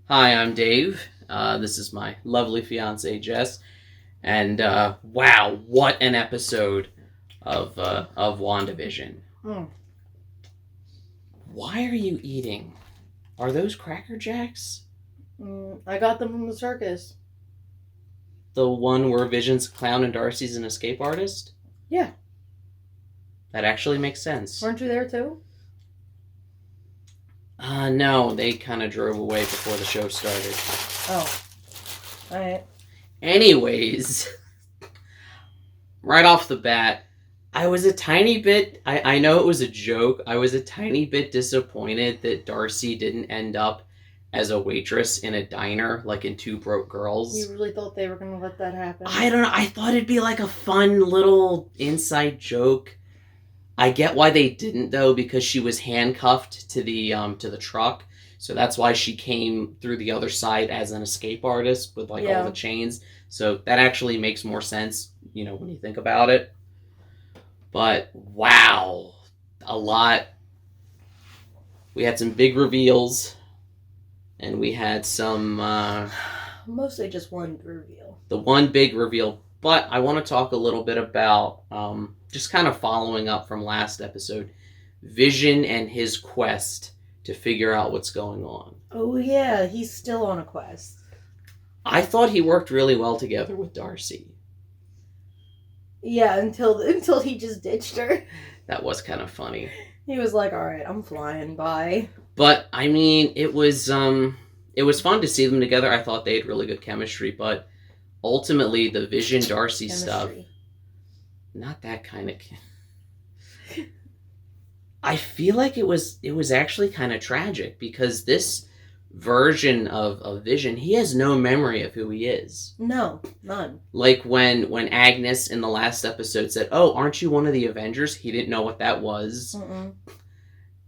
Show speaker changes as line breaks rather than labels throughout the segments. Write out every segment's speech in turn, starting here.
Hi, I'm Dave. This is my lovely fiance Jess, and wow, what an episode of WandaVision.
Mm.
Why are you eating? Are those Cracker Jacks?
I got them from the circus.
The one where Vision's a clown and Darcy's an escape artist?
Yeah.
That actually makes sense.
Weren't you there too?
No, they kind of drove away before the show started.
Oh. Alright.
Anyways, right off the bat, I was a tiny bit, I know it was a joke, I was a tiny bit disappointed that Darcy didn't end up as a waitress in a diner, like in Two Broke Girls.
You really thought they were going to let that happen?
I don't know, I thought it'd be like a fun little inside joke. I get why they didn't, though, because she was handcuffed to the truck, so that's why she came through the other side as an escape artist with all the chains. So that actually makes more sense, when you think about it. But wow, a lot. We had some big reveals, and we had some
mostly just one reveal.
The one big reveal, but I want to talk a little bit about just kind of following up from last episode, Vision and his quest to figure out what's going on.
Oh yeah, he's still on a quest.
I thought he worked really well together with Darcy.
Yeah, until he just ditched her.
That was kind of funny.
He was like, "All right, I'm flying by."
But I mean, it was fun to see them together. I thought they had really good chemistry, but ultimately the Vision Darcy stuff, not that kind of. I feel like it was actually kind of tragic because this version of Vision, he has no memory of who he is.
No, none.
Like when Agnes in the last episode said, "Oh, aren't you one of the Avengers?" He didn't know what that was.
Mm-mm.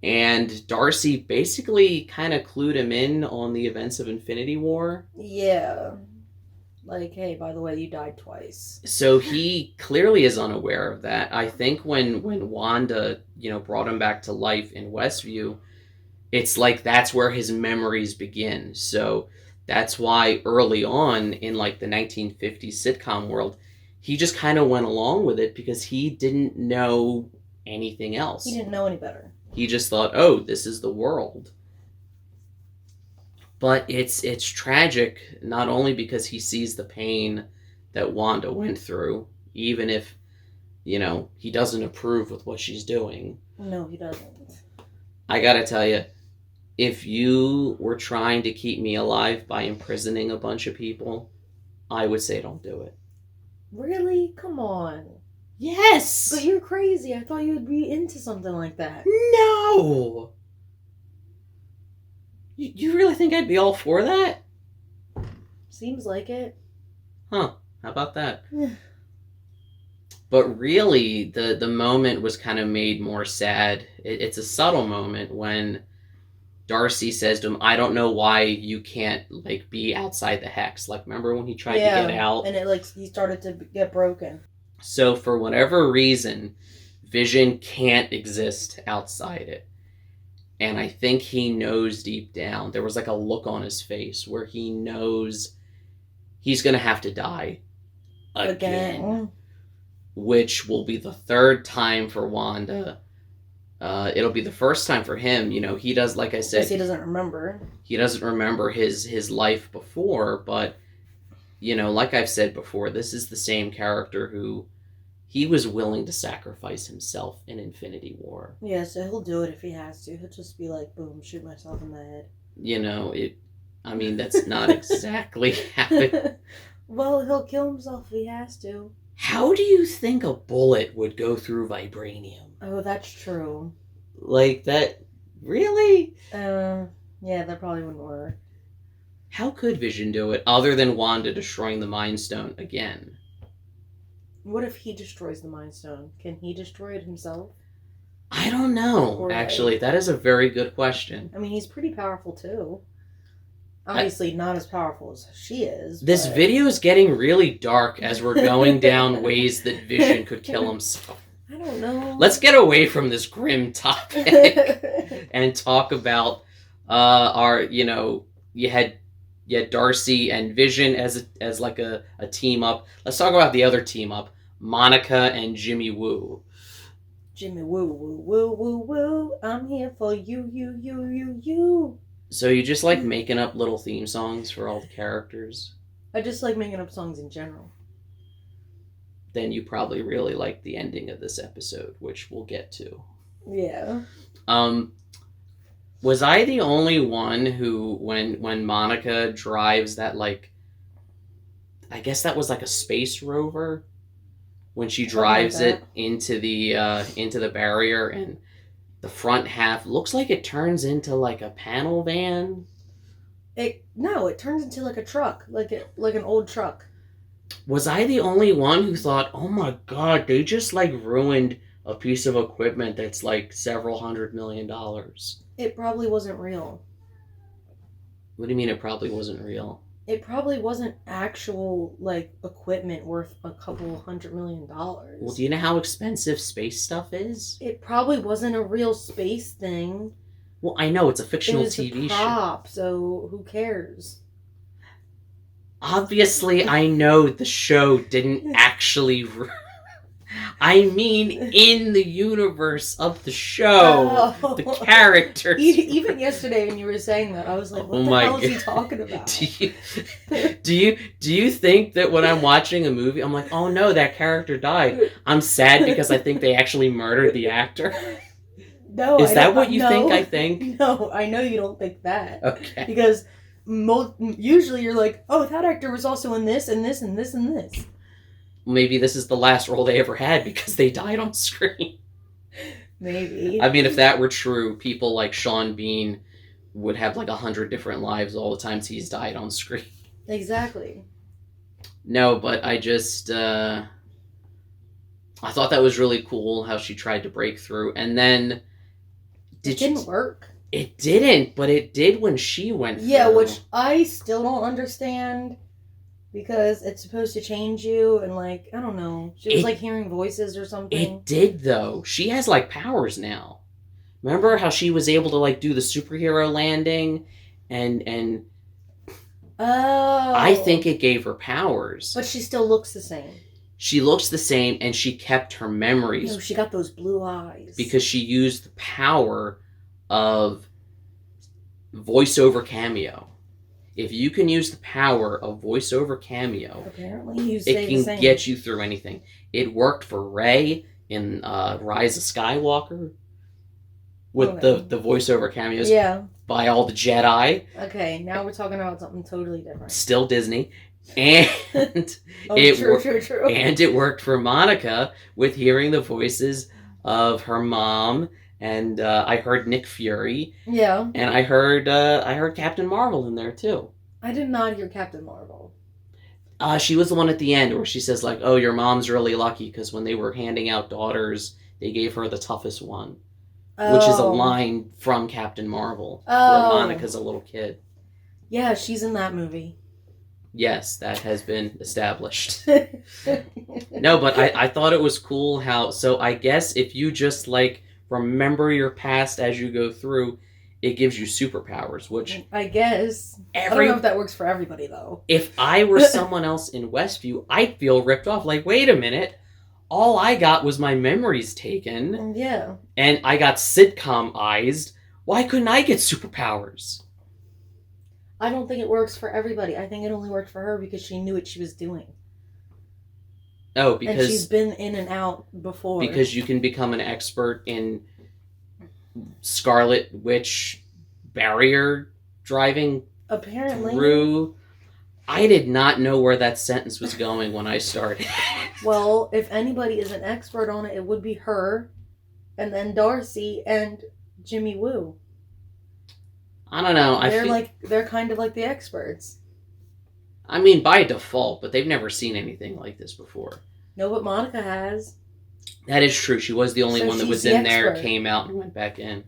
And Darcy basically kind of clued him in on the events of Infinity War.
Yeah. Like, hey, by the way, you died twice.
So he clearly is unaware of that. I think when Wanda, brought him back to life in Westview, it's like that's where his memories begin. So that's why early on in like the 1950s sitcom world, he just kind of went along with it because he didn't know anything else.
He didn't know any better.
He just thought, oh, this is the world. But it's tragic, not only because he sees the pain that Wanda went through, even if, he doesn't approve with what she's doing.
No, he doesn't.
I gotta tell you, if you were trying to keep me alive by imprisoning a bunch of people, I would say don't do it. Really?
Come on.
Yes!
But you're crazy. I thought you would be into something like that.
No! You really think I'd be all for that?
Seems like it.
Huh. How about that? But really, the moment was kind of made more sad. It's a subtle moment when Darcy says to him, "I don't know why you can't, be outside the hex." Like, remember when he tried to get out?
And he started to get broken.
So, for whatever reason, Vision can't exist outside it. And I think he knows deep down, there was like a look on his face where he knows he's going to have to die again. Which will be the third time for Wanda. It'll be the first time for him. He does, like I said...
he doesn't remember.
He doesn't remember his life before, but, like I've said before, this is the same character who... He was willing to sacrifice himself in Infinity War.
Yeah, so he'll do it if he has to. He'll just be like, boom, shoot myself in the head.
That's not exactly how it...
Well, he'll kill himself if he has to.
How do you think a bullet would go through vibranium?
Oh, that's true.
Like that... Really?
Yeah, that probably wouldn't work.
How could Vision do it, other than Wanda destroying the Mind Stone again?
What if he destroys the Mind Stone? Can he destroy it himself?
I don't know, actually. That is a very good question.
I mean, he's pretty powerful, too. Obviously, not as powerful as she is.
This video is getting really dark as we're going down ways that Vision could kill himself.
I don't know.
Let's get away from this grim topic and talk about you had Darcy and Vision as like a team up. Let's talk about the other team up, Monica and Jimmy Woo.
Jimmy Woo Woo Woo Woo Woo. I'm here for you.
So you just like making up little theme songs for all the characters?
I just like making up songs in general.
Then you probably really like the ending of this episode, which we'll get to.
Yeah.
Was I the only one who, when Monica drives that, like, I guess that was like a space rover, when she drives it into the barrier, and the front half looks like it turns into like a panel van?
No, it turns into like a truck, like an old truck.
Was I the only one who thought, oh my god, they just like ruined a piece of equipment that's like several $100 million?
It probably wasn't real.
What do you mean it probably wasn't real?
It probably wasn't actual, like, equipment worth a couple $100 million.
Well, do you know how expensive space stuff is?
It probably wasn't a real space thing.
Well, I know, it's a fictional TV
It was a prop, so who cares?
Obviously, I know the show didn't actually... I mean, in the universe of the show, the characters...
Even yesterday when you were saying that, I was like, what the hell is he talking about?
Do you think that when I'm watching a movie, I'm like, oh no, that character died. I'm sad because I think they actually murdered the actor?
No,
is that what you think I think?
No, I know you don't think that.
Okay.
Because usually you're like, oh, that actor was also in this and this and this and this.
Maybe this is the last role they ever had because they died on screen.
Maybe.
I mean, if that were true, people like Sean Bean would have like 100 different lives all the times he's died on screen.
Exactly.
No, but I just... I thought that was really cool how she tried to break through, and then...
It didn't work.
It didn't, but it did when she went through.
Yeah, which I still don't understand, because it's supposed to change you, and like, I don't know. She was like hearing voices or something.
It did, though. She has like powers now. Remember how she was able to like do the superhero landing and
Oh.
I think it gave her powers.
But she still looks the same.
She looks the same, and she kept her memories.
No, she got those blue eyes.
Because she used the power of voiceover cameo. If you can use the power of voiceover cameo,
apparently
it can get you through anything. It worked for Rey in Rise of Skywalker with the voiceover cameos by all the Jedi.
Okay, now we're talking about something totally different.
Still Disney. And
true.
And it worked for Monica with hearing the voices of her mom, and I heard Nick Fury.
Yeah.
And I heard Captain Marvel in there too.
I did not hear Captain Marvel.
She was the one at the end where she says like, "Oh, your mom's really lucky because when they were handing out daughters, they gave her the toughest one," which is a line from Captain Marvel where Monica's a little kid.
Yeah, she's in that movie.
Yes, that has been established. No, but I thought it was cool how... So I guess if you just, like, remember your past as you go through, it gives you superpowers, which...
I guess. I don't know if that works for everybody, though. If
I were someone else in Westview, I'd feel ripped off. Like, wait a minute. All I got was my memories taken.
Yeah.
And I got sitcom-ized. Why couldn't I get superpowers?
I don't think it works for everybody. I think it only worked for her because she knew what she was doing.
Oh, because...
And she's been in and out before.
Because you can become an expert in Scarlet Witch barrier driving.
Apparently.
Through... I did not know where that sentence was going when I started.
Well, if anybody is an expert on it, it would be her, and then Darcy, and Jimmy Woo.
I don't know.
They're kind of like the experts.
I mean, by default, but they've never seen anything like this before.
No, but Monica has.
That is true. She was the only one that was in there, came out, and went back in.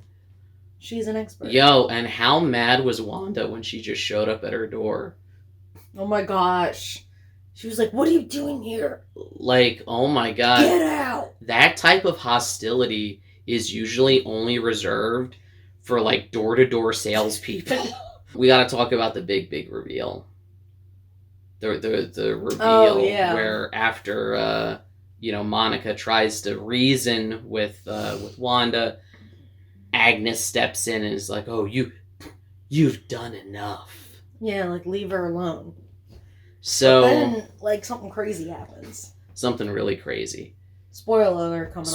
She's an expert.
Yo, and how mad was Wanda when she just showed up at her door?
Oh my gosh. She was like, "What are you doing here?"
Like, oh my god.
Get out!
That type of hostility is usually only reserved for, like, door-to-door salespeople. We got to talk about the big reveal. The reveal where after Monica tries to reason with Wanda, Agnes steps in and is like, "Oh, you've done enough."
Yeah, like leave her alone.
So
but then, like, something crazy happens.
Something really crazy.
Spoiler alert coming
up.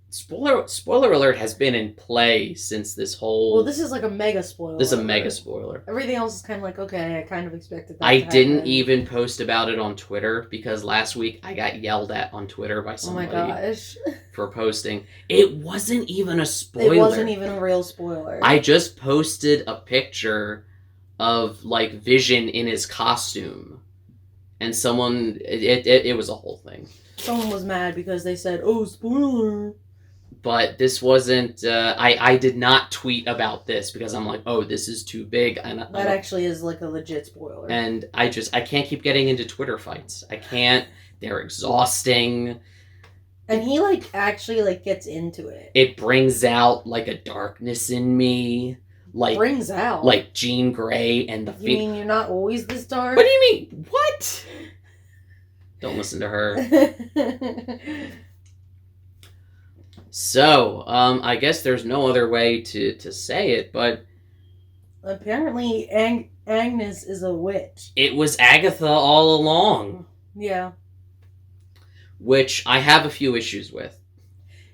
Spoiler alert has been in play since this whole...
Well, this is like a mega spoiler.
This is a mega spoiler.
Everything else is kind of like, okay, I kind of expected that
I
to
didn't
happen.
even post about it on Twitter because last week I got yelled at on Twitter by somebody for posting. It wasn't even a spoiler.
It wasn't even a real spoiler.
I just posted a picture of, like, Vision in his costume. And someone... It was a whole thing.
Someone was mad because they said, "Oh, spoiler."
But this wasn't... I did not tweet about this because I'm like, oh, this is too big.
That actually is like a legit spoiler.
And I can't keep getting into Twitter fights. I can't. They're exhausting.
And he, like, actually, like, gets into it.
It brings out, like, a darkness in me. Like,
brings out?
Like Jean Grey and the...
You mean you're not always this dark?
What do you mean? What? Don't listen to her. So, I guess there's no other way to say it, but...
Apparently, Agnes is a witch.
It was Agatha all along.
Yeah.
Which I have a few issues with.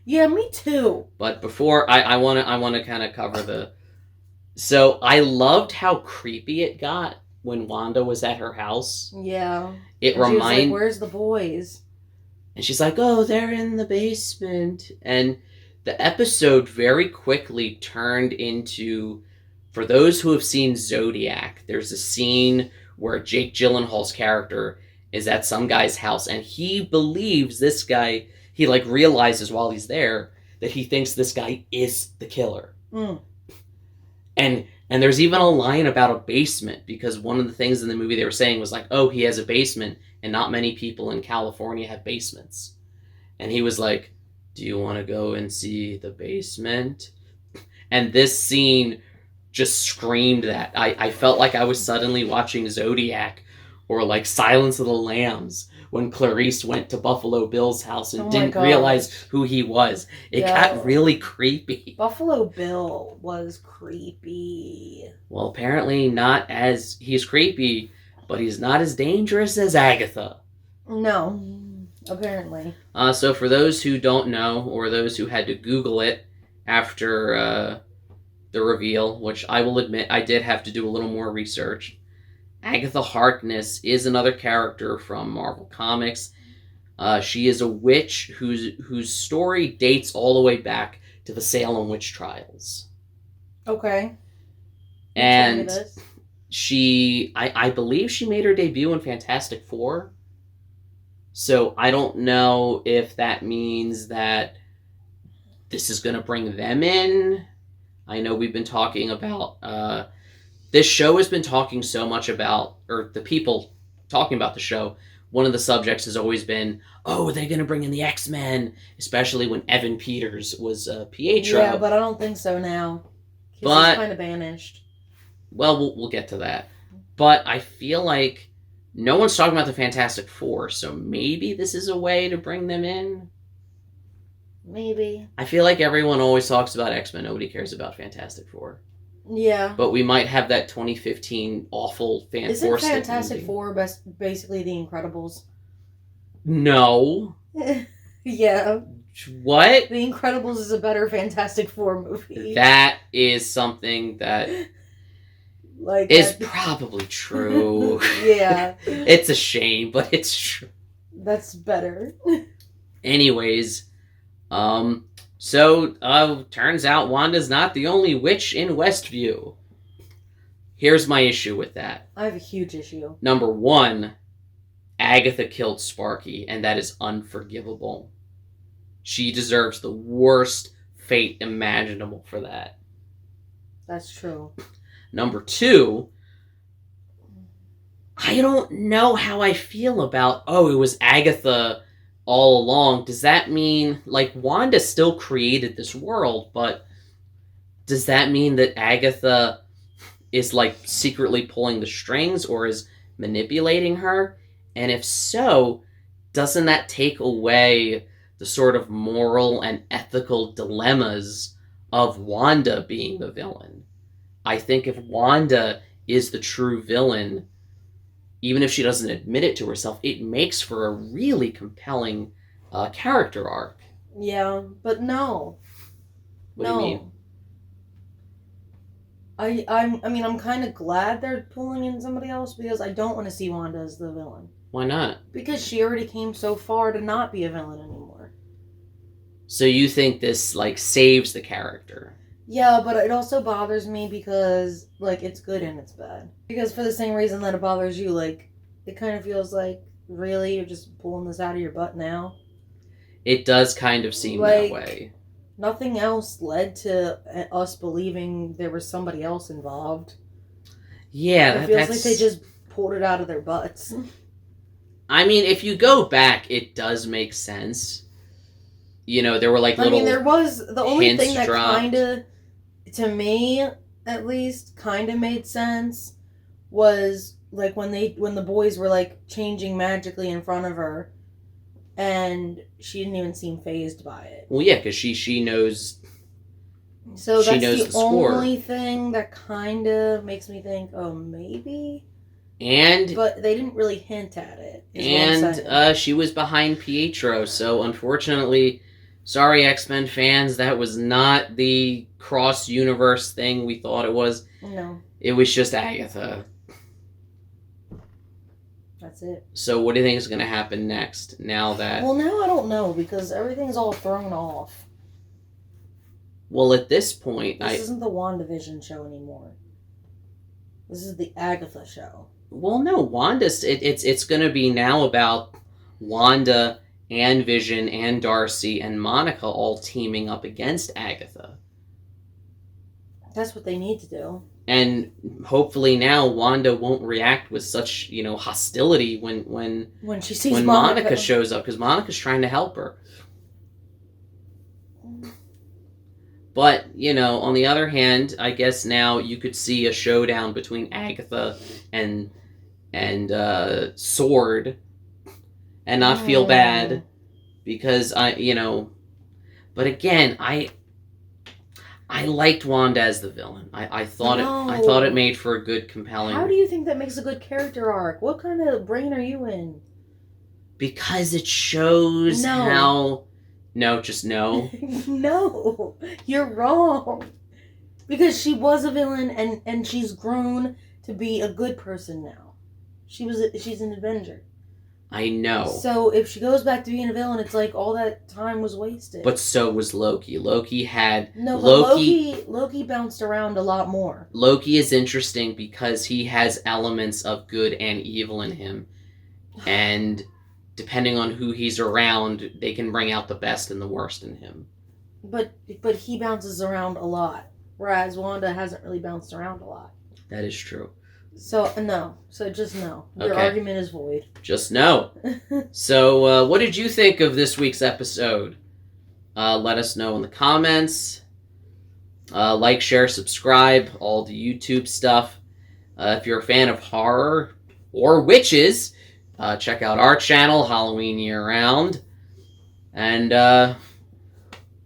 Yeah, me too.
But before, I want to kind of cover the... So, I loved how creepy it got when Wanda was at her house.
Yeah.
It reminded...
She was like, "Where's the boys?"
And she's like, "Oh, they're in the basement." And the episode very quickly turned into... For those who have seen Zodiac, there's a scene where Jake Gyllenhaal's character is at some guy's house, and he believes this guy... He, like, realizes while he's there that he thinks this guy is the killer.
Mm.
And there's even a line about a basement, because one of the things in the movie they were saying was like, oh, he has a basement, and not many people in California have basements. And he was like, "Do you want to go and see the basement?" And this scene just screamed that. I felt like I was suddenly watching Zodiac or, like, Silence of the Lambs when Clarice went to Buffalo Bill's house and didn't realize who he was. It got really creepy.
Buffalo Bill was creepy.
Well, apparently not as... He's creepy, but he's not as dangerous as Agatha.
No, apparently.
So for those who don't know, or those who had to Google it after the reveal, which I will admit I did have to do a little more research, Agatha Harkness is another character from Marvel Comics. She is a witch whose story dates all the way back to the Salem witch trials.
Okay.
And I believe she made her debut in Fantastic Four. So I don't know if that means that this is going to bring them in. I know we've been talking about... This show has been talking so much about, or the people talking about the show, one of the subjects has always been, oh, they're going to bring in the X-Men, especially when Evan Peters was Pietro.
Yeah, but I don't think so now. He's kind of banished.
Well, we'll get to that. But I feel like no one's talking about the Fantastic Four, so maybe this is a way to bring them in?
Maybe.
I feel like everyone always talks about X-Men. Nobody cares about Fantastic Four.
Yeah.
But we might have that 2015 awful
Isn't Fantastic Four basically The Incredibles?
No.
Yeah.
What?
The Incredibles is a better Fantastic Four movie.
That is something that is probably true.
Yeah.
It's a shame, but it's true.
That's better.
Anyways, so, turns out Wanda's not the only witch in Westview. Here's my issue with that.
I have a huge issue.
Number one, Agatha killed Sparky, and that is unforgivable. She deserves the worst fate imaginable for that.
That's true.
Number two, I don't know how I feel about, it was Agatha all along. Does that mean, like, Wanda still created this world, but does that mean that Agatha is like secretly pulling the strings or is manipulating her? And if so, doesn't that take away the sort of moral and ethical dilemmas of Wanda being the villain? I think if Wanda is the true villain, even if she doesn't admit it to herself, it makes for a really compelling character arc.
Yeah, but no.
What do you mean?
I'm kind of glad they're pulling in somebody else because I don't want to see Wanda as the villain.
Why not?
Because she already came so far to not be a villain anymore.
So you think this, like, saves the character?
Yeah, but it also bothers me because, like, it's good and it's bad. Because for the same reason that it bothers you, like, it kind of feels like, really, you're just pulling this out of your butt now?
It does kind of seem that way.
Nothing else led to us believing there was somebody else involved.
Yeah,
it feels like they just pulled it out of their butts.
I mean, if you go back, it does make sense. You know, there were like little.
I mean, there was the only thing that
dropped.
kind of, to me at least, kind of made sense was like when the boys were like changing magically in front of her, and she didn't even seem fazed by it.
Well, yeah, because she knows.
So that's the only thing that kind of makes me think, oh, maybe. But they didn't really hint at it.
And she was behind Pietro, so unfortunately, sorry X-Men fans, that was not the cross-universe thing we thought it was.
No.
It was just Agatha.
That's it.
So what do you think is going to happen next, now that...
Well, now I don't know, because everything's all thrown off.
Well, at this point...
This isn't the WandaVision show anymore. This is the Agatha show.
Well, no, Wanda's... It's going to be now about Wanda and Vision and Darcy and Monica all teaming up against Agatha.
That's what they need to do.
And hopefully now Wanda won't react with such, hostility when
she sees
when Monica shows up, because Monica's trying to help her. But, on the other hand, I guess now you could see a showdown between Agatha and Sword and not feel bad, because but again, I liked Wanda as the villain. I thought it made for a good, compelling...
How do you think that makes a good character arc? What kind of brain are you in?
Because it shows how... No, just no.
No, you're wrong. Because she was a villain and she's grown to be a good person now. She's an Avenger.
I know.
So if she goes back to being a villain, it's like all that time was wasted.
But so was Loki. Loki
bounced around a lot more.
Loki is interesting because he has elements of good and evil in him. And depending on who he's around, they can bring out the best and the worst in him.
But he bounces around a lot. Whereas Wanda hasn't really bounced around a lot.
That is true.
So, no. So, just no. Your argument is void.
Just no. So, what did you think of this week's episode? Let us know in the comments. Like, share, subscribe, all the YouTube stuff. If you're a fan of horror or witches, check out our channel, Halloween Year Round. And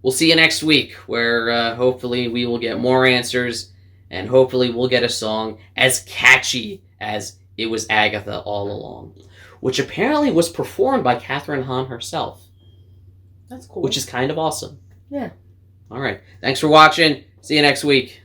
we'll see you next week, where hopefully we will get more answers. And hopefully we'll get a song as catchy as It Was Agatha All Along. Which apparently was performed by Kathryn Hahn herself.
That's cool.
Which is kind of awesome.
Yeah.
Alright. Thanks for watching. See you next week.